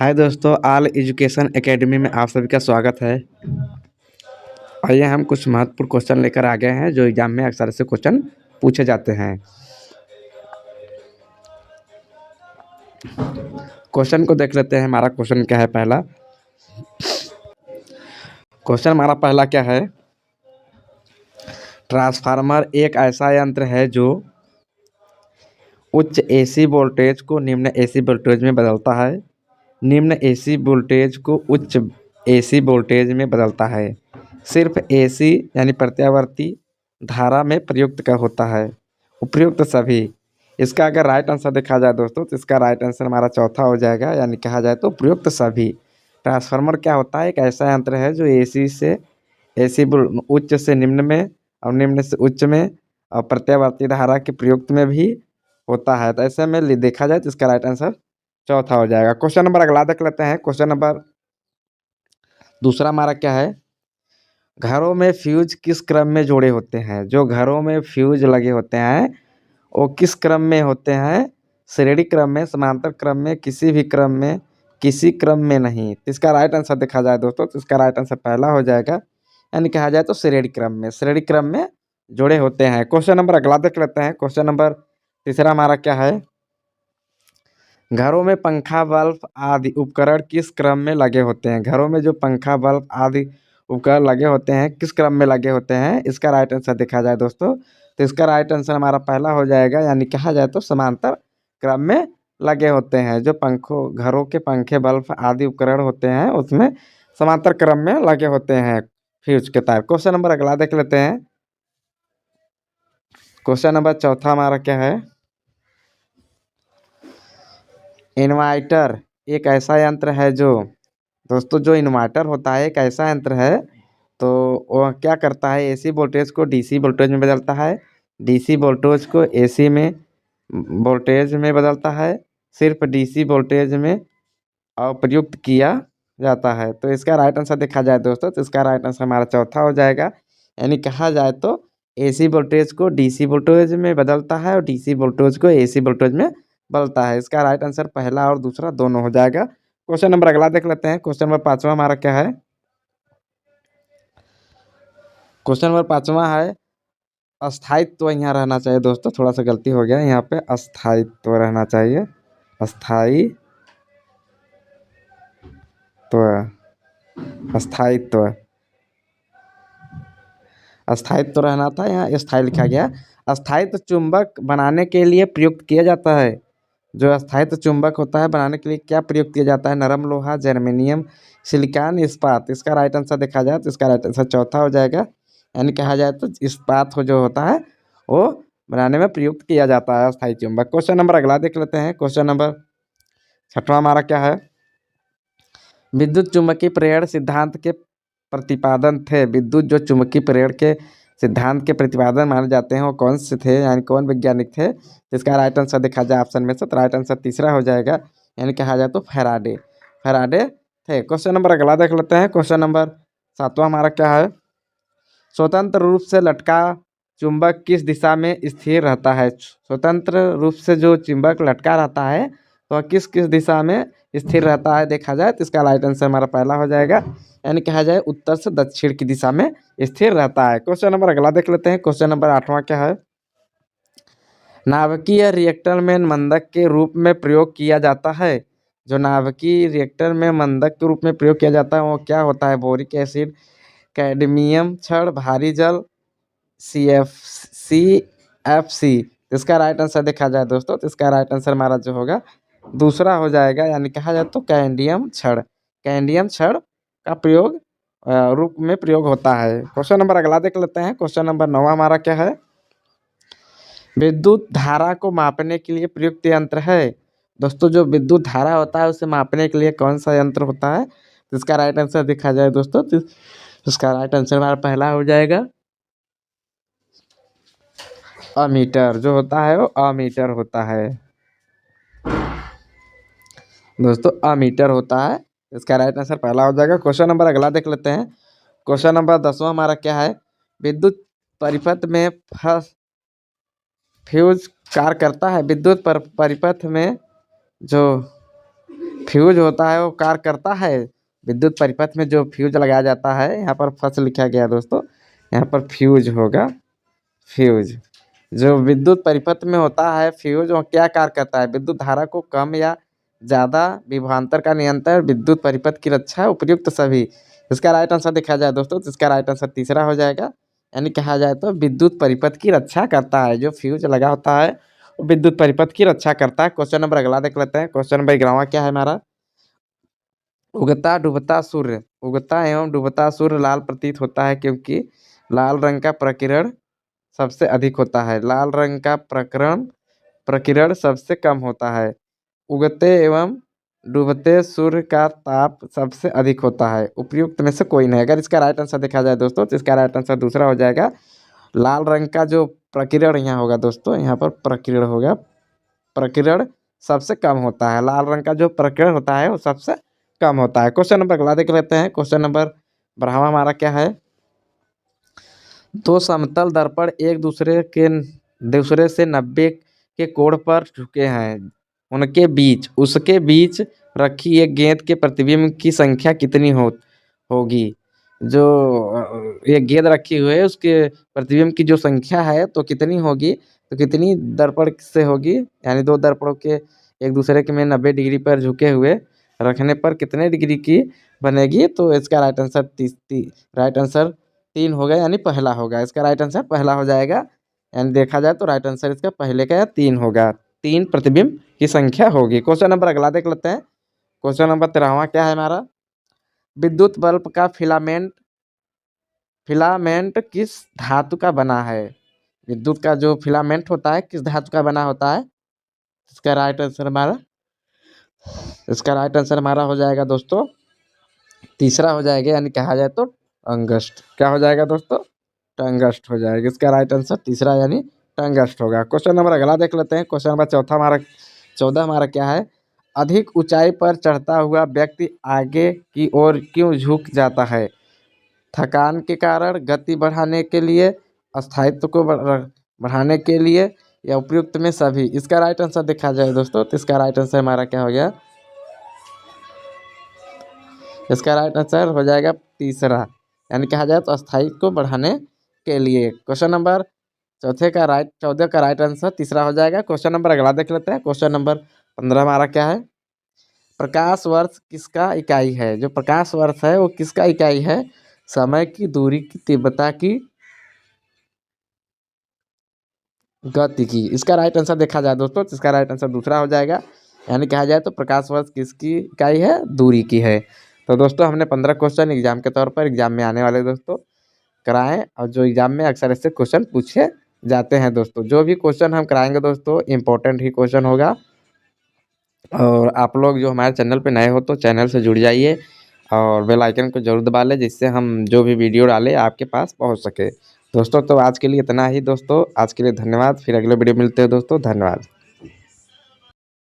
हाय दोस्तों, all education academy में आप सभी का स्वागत है। आइए हम कुछ महत्वपूर्ण क्वेश्चन लेकर आ गए हैं जो एग्जाम में अक्सर से क्वेश्चन पूछे जाते हैं। क्वेश्चन को देख लेते हैं। हमारा क्वेश्चन क्या है? पहला क्या है? ट्रांसफार्मर एक ऐसा यंत्र है जो उच्च एसी वोल्टेज को निम्न एसी वोल्टेज में बदलता है, निम्न एसी वोल्टेज को उच्च एसी वोल्टेज में बदलता है। सिर्फ एसी यानी प्रत्यावर्ती धारा में प्रयुक्त का होता है। उपयुक्त सभी। इसका अगर राइट आंसर देखा जाए दोस्तों तो इसका राइट आंसर हमारा चौथा हो जाएगा, यानी कहा जाए तो उपयुक्त सभी। ट्रांसफार्मर क्या होता है? एक ऐसा यंत्र है जो एसी उच्च से निम्न में और निम्न से उच्च में और प्रत्यावर्ती धारा के प्रयुक्त में भी होता है। तो ऐसे में देखा जाए तो इसका राइट आंसर चौथा हो जाएगा। क्वेश्चन नंबर अगला देख लेते हैं। क्वेश्चन नंबर दूसरा हमारा क्या है? घरों में फ्यूज किस क्रम में जोड़े होते हैं? जो घरों में फ्यूज लगे होते हैं वो किस क्रम में होते हैं? श्रेणी क्रम में, समांतर क्रम में, किसी भी क्रम में, किसी क्रम में नहीं। तो इसका राइट आंसर देखा जाए दोस्तों तो इसका राइट आंसर पहला हो जाएगा, यानी कहा जाए तो श्रेणी क्रम में, श्रेणी क्रम में जुड़े होते हैं। क्वेश्चन नंबर अगला देख लेते हैं। क्वेश्चन नंबर तीसरा हमारा क्या है? घरों में पंखा, बल्ब आदि उपकरण किस क्रम में लगे होते हैं? घरों में जो पंखा, बल्ब आदि उपकरण लगे होते हैं किस क्रम में लगे होते हैं? इसका राइट आंसर देखा जाए दोस्तों तो इसका राइट आंसर हमारा पहला हो जाएगा, यानी कहा जाए तो समांतर क्रम में लगे होते हैं। जो घरों के पंखे, बल्ब आदि उपकरण होते हैं उसमें समांतर क्रम में लगे होते हैं फ्यूज के तार। क्वेश्चन नंबर अगला देख लेते हैं। क्वेश्चन नंबर चौथा हमारा क्या है? इन्वर्टर एक ऐसा यंत्र है जो दोस्तों जो इन्वर्टर होता है एक ऐसा यंत्र है तो वह क्या करता है? एसी वोल्टेज को डीसी वोल्टेज में बदलता है, डीसी वोल्टेज को एसी में वोल्टेज में बदलता है। सिर्फ डीसी वोल्टेज में प्रयुक्त किया जाता है। तो इसका राइट आंसर देखा जाए दोस्तों तो इसका राइट आंसर हमारा चौथा हो जाएगा, यानी कहा जाए तो एसी वोल्टेज को डीसी वोल्टेज में बदलता है और डीसी वोल्टेज को एसी वोल्टेज में बदलता है। इसका राइट आंसर पहला और दूसरा दोनों हो जाएगा। क्वेश्चन नंबर अगला देख लेते हैं। क्वेश्चन नंबर पांचवा हमारा क्या है? क्वेश्चन नंबर पांचवा है अस्थायित्व यहाँ रहना चाहिए दोस्तों, थोड़ा सा गलती हो गया, यहाँ पे अस्थायित्व रहना चाहिए। अस्थायित्व, अस्थायित्व, अस्थायित्व रहना था, यहाँ स्थायी लिखा गया। अस्थायित्व चुंबक बनाने के लिए प्रयुक्त किया जाता है। जो अस्थायित्व चुंबक होता है बनाने के लिए क्या प्रयुक्त किया जाता है? नरम लोहा, जर्मेनियम, सिलिकॉन, इस्पात। इसका राइट आंसर देखा जाए तो इसका राइट आंसर चौथा हो जाएगा, यानी कहा जाए तो इस्पात हो जो होता है वो बनाने में प्रयुक्त किया जाता है अस्थायी चुंबक। क्वेश्चन नंबर अगला देख लेते हैं। क्वेश्चन नंबर छठवां हमारा क्या है? विद्युत चुम्बकीय प्रेरण सिद्धांत के प्रतिपादन थे। विद्युत जो चुम्बकीय प्रेरण के सिद्धांत के प्रतिपादन माने जाते हैं वो कौन से थे, यानी कौन वैज्ञानिक थे? इसका राइट आंसर देखा जाए ऑप्शन में से तो राइट आंसर तीसरा हो जाएगा, यानी कहा जाए तो फैराडे, फैराडे थे। क्वेश्चन नंबर अगला देख लेते हैं। क्वेश्चन नंबर सातवां हमारा क्या है? स्वतंत्र रूप से लटका चुंबक किस दिशा में स्थिर रहता है? स्वतंत्र रूप से जो चुंबक लटका रहता है तो वह किस किस दिशा में स्थिर रहता है देखा जाए तो इसका राइट आंसर हमारा पहला हो जाएगा, यानी कहा जाए उत्तर से दक्षिण की दिशा में स्थिर रहता है। क्वेश्चन नंबर अगला देख लेते हैं। क्वेश्चन नंबर आठवां क्या है? नाभिकीय रिएक्टर में मंदक के रूप में प्रयोग किया जाता है। जो नाभिकीय रिएक्टर में मंदक के रूप में प्रयोग किया जाता है वो क्या होता है? बोरिक एसिड, कैडमियम, छड़, भारी जल, CFC। इसका राइट आंसर देखा जाए दोस्तों तो इसका राइट आंसर हमारा जो होगा दूसरा हो जाएगा, यानी कहा जाए तो कैंडियम छड़, कैंडियम छड़ का प्रयोग रूप में प्रयोग होता है। क्वेश्चन नंबर अगला देख लेते हैं। क्वेश्चन नंबर 9 हमारा क्या है? विद्युत धारा को मापने के लिए प्रयुक्त यंत्र है। दोस्तों जो विद्युत धारा होता है उसे मापने के लिए कौन सा यंत्र होता है? तो इसका राइट आंसर देखा जाए दोस्तों तो इसका राइट आंसर हमारा पहला हो जाएगा अमीटर। जो होता है वो अमीटर होता है दोस्तों, अमीटर होता है। इसका राइट आंसर पहला हो जाएगा। क्वेश्चन नंबर अगला देख लेते हैं। क्वेश्चन नंबर 10वां हमारा क्या है? विद्युत परिपथ में फ्यूज कार्य करता है। विद्युत परिपथ में जो फ्यूज होता है वो कार्य करता है। विद्युत परिपथ में जो फ्यूज लगाया जाता है, यहाँ पर फर्स्ट लिखा गया है दोस्तों, यहाँ पर फ्यूज होगा। फ्यूज जो विद्युत परिपथ में होता है, फ्यूज वो क्या कार्य करता है? विद्युत धारा को कम या ज़्यादा विभवांतर का नियंत्रण, विद्युत परिपथ की रक्षा, उपयुक्त सभी। इसका राइट आंसर देखा जाए दोस्तों तो इसका राइट आंसर तीसरा हो जाएगा। यानी कहा जाए तो विद्युत परिपथ की रक्षा करता है। जो फ्यूज लगा होता है वो विद्युत परिपथ की रक्षा करता है। क्वेश्चन नंबर अगला देख लेते हैं। क्वेश्चन नंबर 11वां क्या है हमारा? उगता डूबता सूर्य। उगता एवं डूबता सूर्य लाल प्रतीत होता है क्योंकि लाल रंग का प्रकीर्ण सबसे अधिक होता है। लाल रंग का प्रकीर्ण सबसे कम होता है। उगते एवं डूबते सूर्य का ताप सबसे अधिक होता है। उपयुक्त में से कोई नहीं। अगर इसका राइट आंसर देखा जाए दोस्तों तो इसका राइट आंसर दूसरा हो जाएगा। लाल रंग का जो प्रकीर्ण यहाँ होगा दोस्तों, यहाँ पर प्रकीर्ण होगा। प्रकीर्ण सबसे कम होता है। लाल रंग का जो प्रकीर्ण होता है वो सबसे कम होता है। क्वेश्चन नंबर अगला देख लेते हैं। क्वेश्चन नंबर 12वां हमारा क्या है? दो समतल दर्पण एक दूसरे से 90 के कोण पर झुके हैं। उसके बीच रखी एक गेंद के प्रतिबिंब की संख्या कितनी होगी? जो ये गेंद रखी हुई है उसके प्रतिबिंब की जो संख्या है तो कितनी होगी? तो कितनी दर्पण से होगी? यानी दो दर्पणों के एक दूसरे के में 90 डिग्री पर झुके हुए रखने पर कितने डिग्री की बनेगी? तो इसका राइट आंसर राइट आंसर 3 होगा, यानी पहला होगा। इसका राइट आंसर पहला हो जाएगा। यानी देखा जाए तो राइट आंसर इसका पहले का या 3 होगा। 3 प्रतिबिंब की संख्या होगी। क्वेश्चन नंबर अगला देख लेते हैं। क्वेश्चन नंबर 13वां क्या है हमारा? विद्युत बल्ब का फिलामेंट किस धातु का बना है? विद्युत का जो फिलामेंट होता है किस धातु का बना होता है? इसका राइट आंसर हमारा हो जाएगा दोस्तों तीसरा हो जाएगा। यानी कहा जाए तो टंगस्ट। क्या हो जाएगा दोस्तों? टंगस्ट हो जाएगा। इसका राइट आंसर तीसरा यानी टंगस्ट होगा। क्वेश्चन नंबर अगला देख लेते हैं। क्वेश्चन नंबर 14 हमारा क्या है? अधिक ऊंचाई पर चढ़ता हुआ व्यक्ति आगे की ओर क्यों झुक जाता है? थकान के कारण, गति बढ़ाने के लिए, स्थायित्व को बढ़ाने के लिए, या उपयुक्त में सभी। इसका राइट आंसर देखा जाए दोस्तों तो इसका राइट आंसर हमारा क्या हो गया? इसका राइट आंसर हो जाएगा तीसरा। यानी कहा जाए तो स्थायित्व को बढ़ाने के लिए। क्वेश्चन नंबर 14 का राइट आंसर तीसरा हो जाएगा। क्वेश्चन नंबर अगला देख लेते हैं। क्वेश्चन नंबर 15 हमारा क्या है? प्रकाश वर्ष किसका इकाई है? जो प्रकाश वर्ष है वो किसका इकाई है? समय की, दूरी की, तीव्रता की, गति की। इसका राइट आंसर देखा जाए दोस्तों तो इसका राइट आंसर दूसरा हो जाएगा। यानी कहा जाए तो प्रकाश वर्ष किसकी इकाई है? दूरी की है। तो दोस्तों हमने 15 क्वेश्चन एग्जाम के तौर पर एग्जाम में आने वाले दोस्तों कराएं, और जो एग्जाम में अक्सर ऐसे क्वेश्चन पूछे जाते हैं दोस्तों। जो भी क्वेश्चन हम कराएंगे दोस्तों इम्पोर्टेंट ही क्वेश्चन होगा। और आप लोग जो हमारे चैनल पे नए हो तो चैनल से जुड़ जाइए और बेल आइकन को जरूर दबा लें, जिससे हम जो भी वीडियो डालें आपके पास पहुंच सके। दोस्तों तो आज के लिए इतना ही दोस्तों। आज के लिए धन्यवाद। फिर अगले वीडियो मिलते हैं दोस्तों। धन्यवाद।